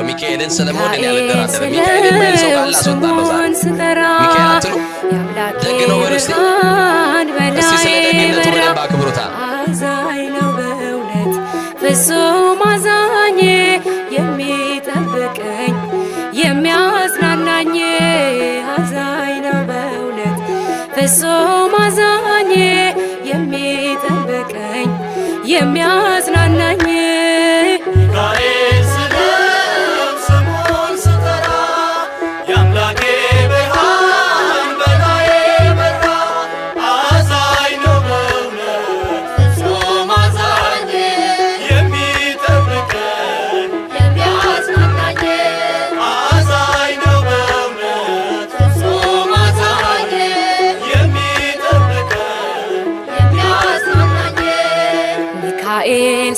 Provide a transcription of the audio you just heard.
ሚካኤልን ስለምወድ እኔ አልደራደርም። ሚካኤል የማይል ሰው ካለ አስወጣለሁ ዛሬ። ሚካኤል አትሉ ደግ ነው በሉ እስቲ። እስቲ ስለ ደግነቱ በደንብ አክብሩታል። አዛኝ ነው በእውነት ፍጹም አዛኝ የሚጠብቀኝ የሚያጽናናኝ አዛኝ ነው በእውነት ፍጹም አዛኝ የሚጠብቀኝ የሚያጽናናኝ ሚካኤል ስሙን ስጠራ የአምላኬ ብርሃን በላዬ በራ። አዛኝ ነው በእውነት ፍጹም አዛኝ የሚጠብቀኝ የሚያጽናናኝ አዛኝ ነው በእውነት ፍጹም አዛኝ የሚጠብቀኝ የሚያጽናናኝ ሚካኤል